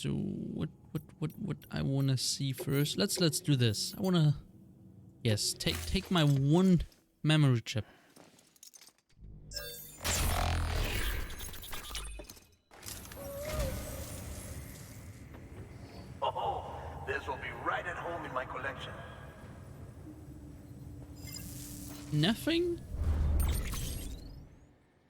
So what I wanna see first? Let's do this. I wanna, yes, take my one memory chip. Oh, this will be right at home in my collection. Nothing?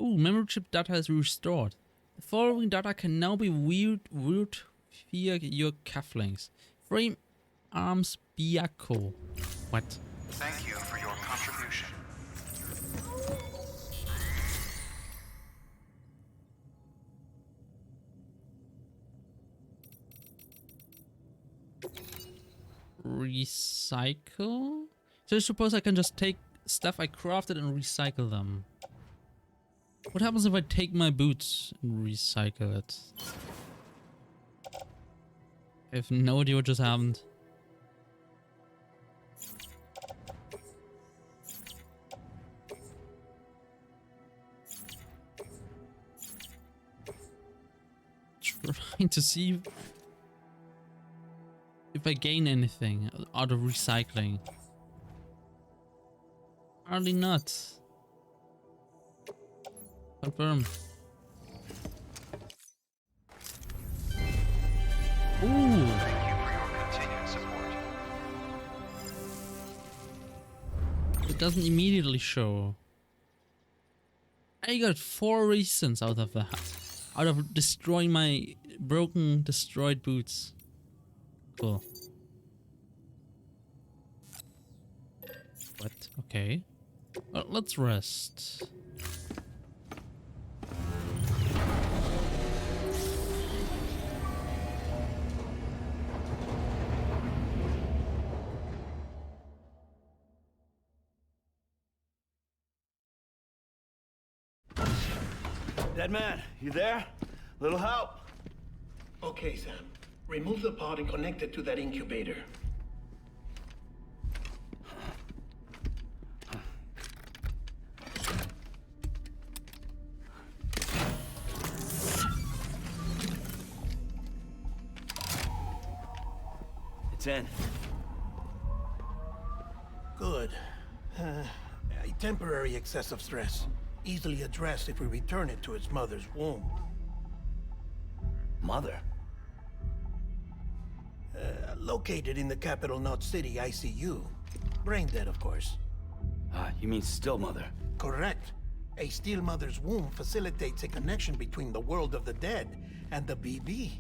Ooh, memory chip data is restored. The following data can now be viewed via your cufflinks. Frame arms Biako. What? Thank you for your contribution. Recycle? So I suppose I can just take stuff I crafted and recycle them. What happens if I take my boots and recycle it? I have no idea what just happened. Trying to see if I gain anything out of recycling. Hardly not. Confirm. Ooh. Thank you for your continued support. It doesn't immediately show. I got 4 reasons out of that. Out of destroying my destroyed boots. Cool. What? Okay. Well, let's rest. Dead man, you there? Little help? Okay, Sam. Remove the pod and connect it to that incubator. It's in. Good. A temporary excessive stress. Easily addressed if we return it to its mother's womb. Mother? Located in the capital Knot City ICU. Brain dead, of course. You mean still mother? Correct. A still mother's womb facilitates a connection between the world of the dead and the BB.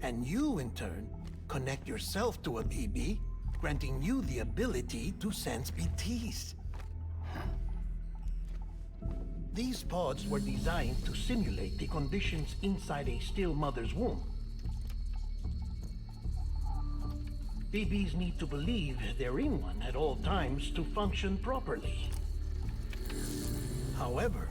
And you, in turn, connect yourself to a BB, granting you the ability to sense BTs. These pods were designed to simulate the conditions inside a still mother's womb. BBs need to believe they're in one at all times to function properly. However,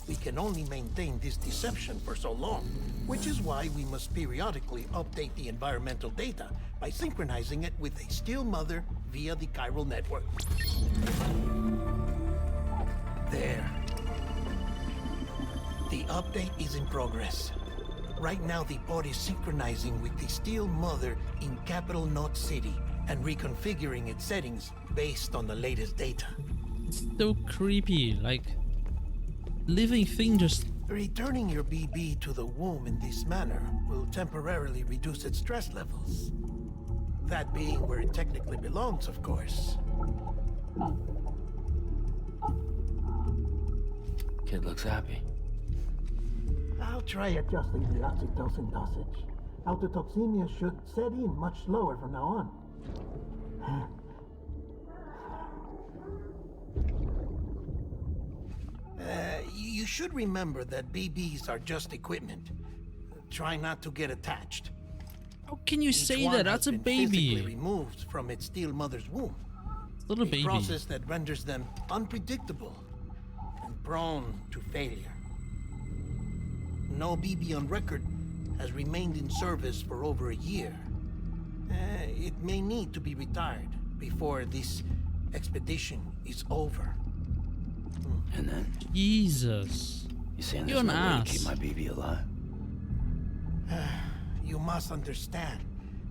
we can only maintain this deception for so long, which is why we must periodically update the environmental data by synchronizing it with a still mother via the chiral network. There. The update is in progress. Right now, the pod is synchronizing with the still mother in capital Knot City and reconfiguring its settings based on the latest data. It's so creepy, like living thing just... Returning your BB to the womb in this manner will temporarily reduce its stress levels. That being where it technically belongs, of course. Kid looks happy. I'll try adjusting the oxytocin dosage. Autotoxemia should set in much slower from now on. You should remember that BBs are just equipment. Try not to get attached. How can you say Each one that? That's a has been physically baby. removed from its still mother's womb. Little A baby. process that renders them unpredictable and prone to failure. No BB on record has remained in service for over a year. It may need to be retired before this expedition is over. And then? Jesus. You saying You're there's an no way to ass. keep my BB alive? You must understand,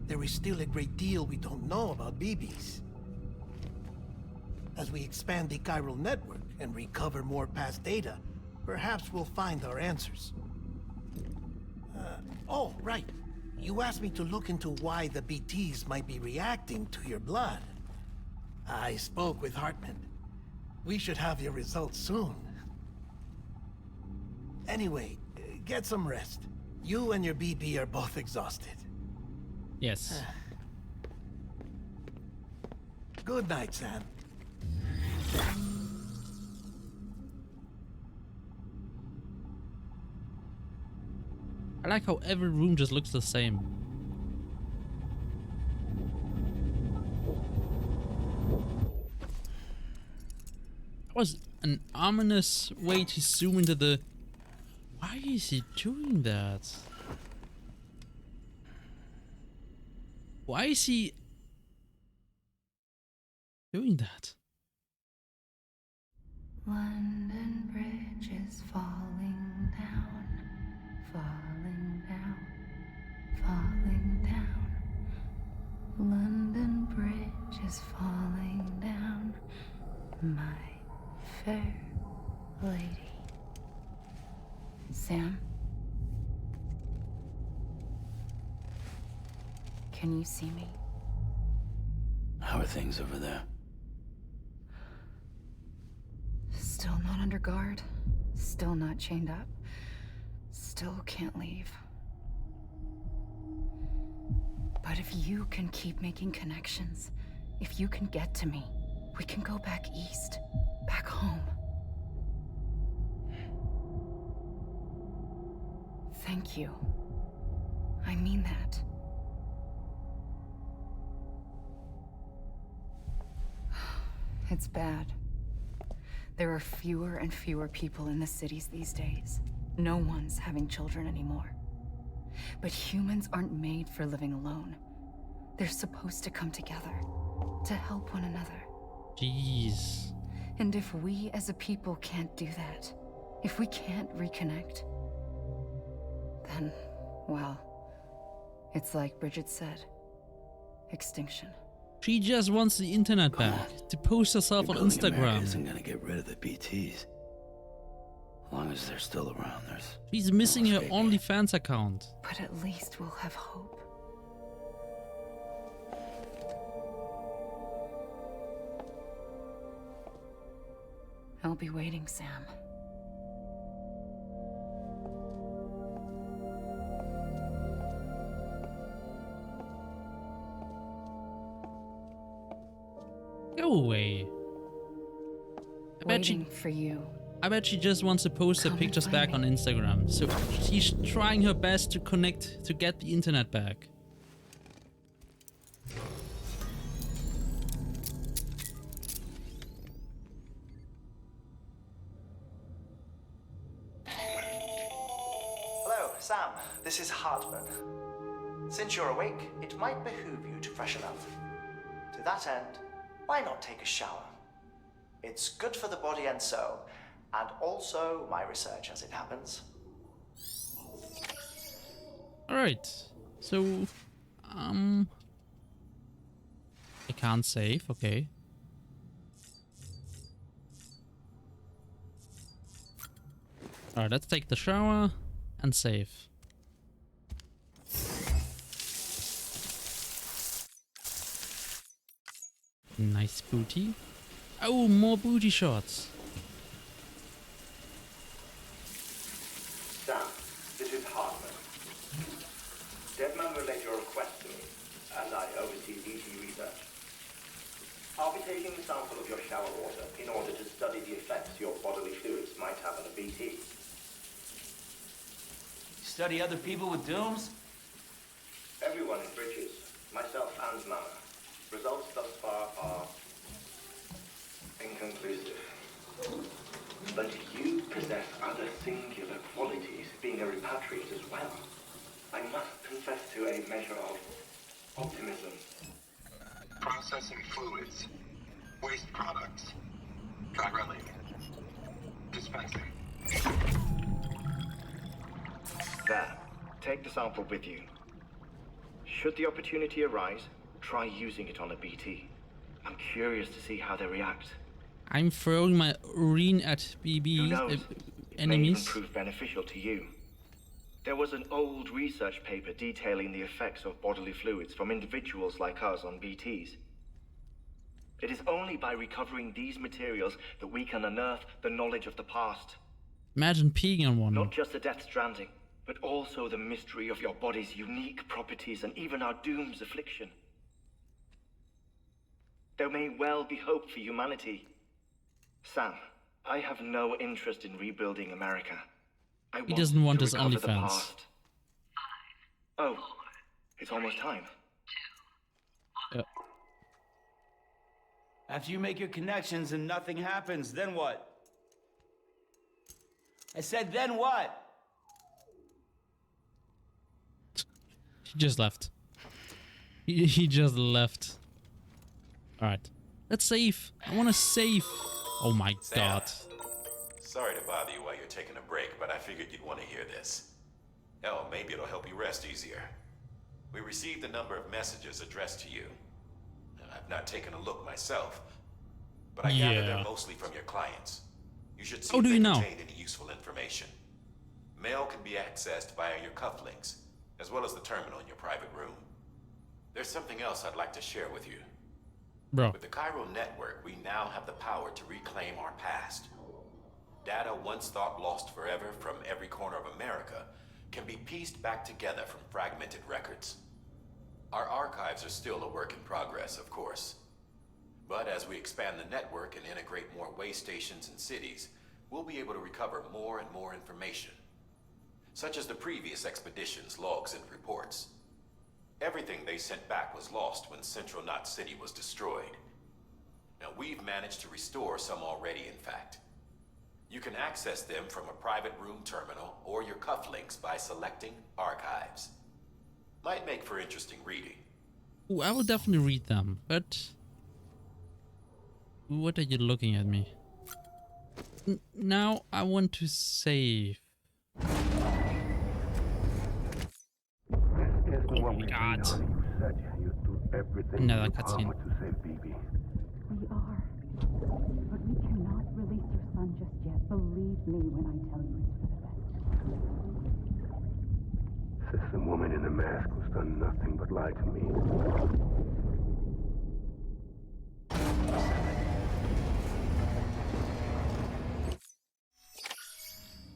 there is still a great deal we don't know about BBs. As we expand the chiral network and recover more past data, perhaps we'll find our answers. Oh, right. You asked me to look into why the BTs might be reacting to your blood. I spoke with Hartman. We should have your results soon. Anyway, get some rest. You and your BB are both exhausted. Yes. Good night, Sam. I like how every room just looks the same. That was an ominous way to zoom into the... Why is he doing that? Why is he doing that? London Bridge is falling down, falling down, falling down. London Bridge is falling down, my fair lady. Sam? Can you see me? How are things over there? Still not under guard, still not chained up, still can't leave. But if you can keep making connections, if you can get to me, we can go back east, back home. Thank you. I mean that. It's bad. There are fewer and fewer people in the cities these days. No one's having children anymore. But humans aren't made for living alone. They're supposed to come together, to help one another. Jeez. And if we as a people can't do that, if we can't reconnect, then, well, it's like Bridget said, extinction. She just wants the internet back to post herself on Rebuilding America Instagram. isn't gonna get rid of the BTs. As long as they're still around, there's... She's missing her escaping. OnlyFans account. But at least we'll have hope. I'll be waiting, Sam. Go away. Waiting for you. I bet she just wants to post her Come and pictures find back me. on Instagram. So she's trying her best to connect, to get the internet back. Hello, Sam. This is Hartman. Since you're awake, it might behoove you to freshen up. To that end, why not take a shower? It's good for the body and soul, and also my research as it happens. Alright. So, I can't save, okay. Alright, let's take the shower and save. Nice booty. Oh, more booty shots. Sam, this is Hartman. Deadman relayed your request to me, and I oversee BT research. I'll be taking a sample of your shower water in order to study the effects your bodily fluids might have on a BT. Study other people with dooms? Everyone in Bridges, myself and Mama. Results thus far are inconclusive. But you possess other singular qualities, being a repatriate as well. I must confess to a measure of optimism. Processing fluids. Waste products. Try running. Dispensing. There. Take the sample with you. Should the opportunity arise, try using it on a BT. I'm curious to see how they react. I'm throwing my urine at Who BBs, knows? It may even enemies. prove beneficial to you. There was an old research paper detailing the effects of bodily fluids from individuals like us on BTs. It is only by recovering these materials that we can unearth the knowledge of the past. Imagine peeing on one. Not just the Death Stranding, but also the mystery of your body's unique properties and even our doom's affliction. There may well be hope for humanity. Sam, I have no interest in rebuilding America. He doesn't want his to recover the OnlyFans. past. Oh, it's almost time. After you make your connections and nothing happens, then what? I said, then what? He just left. He just left. Alright. Let's save. I want to save. Oh my god. Sorry to bother you while you're taking a break, but I figured you'd want to hear this. Hell, maybe it'll help you rest easier. We received a number of messages addressed to you. I've not taken a look myself, but I gather they're mostly from your clients. You should see if they contain any useful information. Mail can be accessed via your cufflinks, as well as the terminal in your private room. There's something else I'd like to share with you. Bro. With the Chiral network, we now have the power to reclaim our past. Data once thought lost forever from every corner of America can be pieced back together from fragmented records. Our archives are still a work in progress, of course. But as we expand the network and integrate more way stations and cities, we'll be able to recover more and more information, such as the previous expedition's logs and reports. Everything they sent back was lost when Central Knot City was destroyed. Now, we've managed to restore some already, in fact. You can access them from a private room terminal or your cufflinks by selecting Archives. Might make for interesting reading. Ooh, I will definitely read them, but... What are you looking at me? Now I want to save. Oh my god. Another cutscene. We are. But we cannot release your son just yet. Believe me when I tell you it's for the best. Says the woman in the mask who's done nothing but lie to me.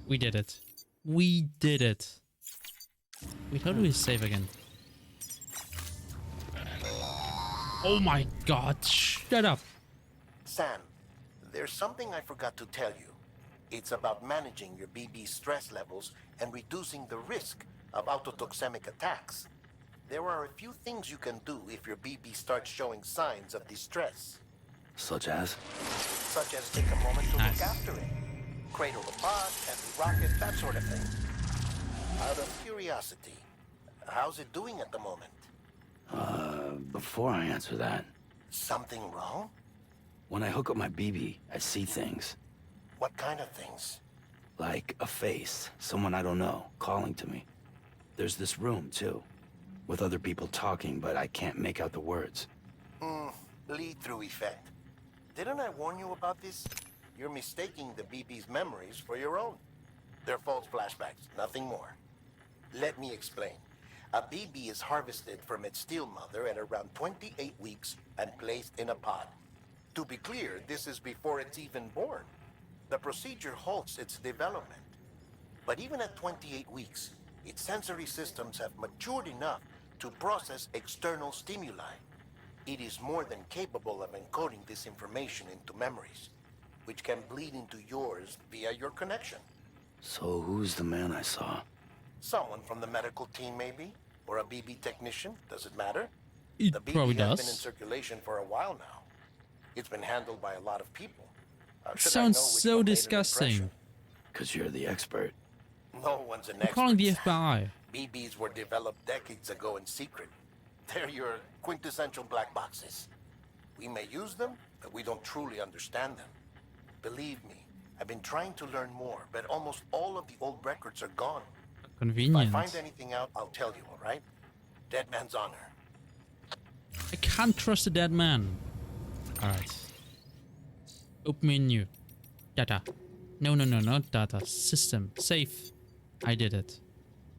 We did it. We did it. Wait, how do we save again? Oh my god, shut up. Sam, there's something I forgot to tell you. It's about managing your BB stress levels and reducing the risk of autotoxemic attacks. There are a few things you can do if your BB starts showing signs of distress. Such as? Such as take a moment to look after it. Cradle the pod, and the rocket, that sort of thing. Out of curiosity, how's it doing at the moment? Before I answer that, Something wrong? when I hook up my BB, I see things. What kind of things? Like a face, someone I don't know, calling to me. There's this room, too, with other people talking, but I can't make out the words. Bleed-through effect. Didn't I warn you about this? You're mistaking the BB's memories for your own. They're false flashbacks, nothing more. Let me explain. A BB is harvested from its steel mother at around 28 weeks and placed in a pod. To be clear, this is before it's even born. The procedure halts its development. But even at 28 weeks, its sensory systems have matured enough to process external stimuli. It is more than capable of encoding this information into memories, which can bleed into yours via your connection. So who's the man I saw? Someone from the medical team, maybe? Or a BB technician? Does it matter? It The BB probably has does. been in circulation for a while now. It's been handled by a lot of people. How should I Sounds know which so one made an disgusting. impression? 'Cause you're the expert. No one's an I'm expert. calling the Sam. FBI. BBs were developed decades ago in secret. They're your quintessential black boxes. We may use them, but we don't truly understand them. Believe me, I've been trying to learn more, but almost all of the old records are gone. If I Convenient. find anything out, I'll tell you, all right? Dead man's honor. I can't trust a dead man. Alright. Open menu. Data. No, not data. System. Save. I did it.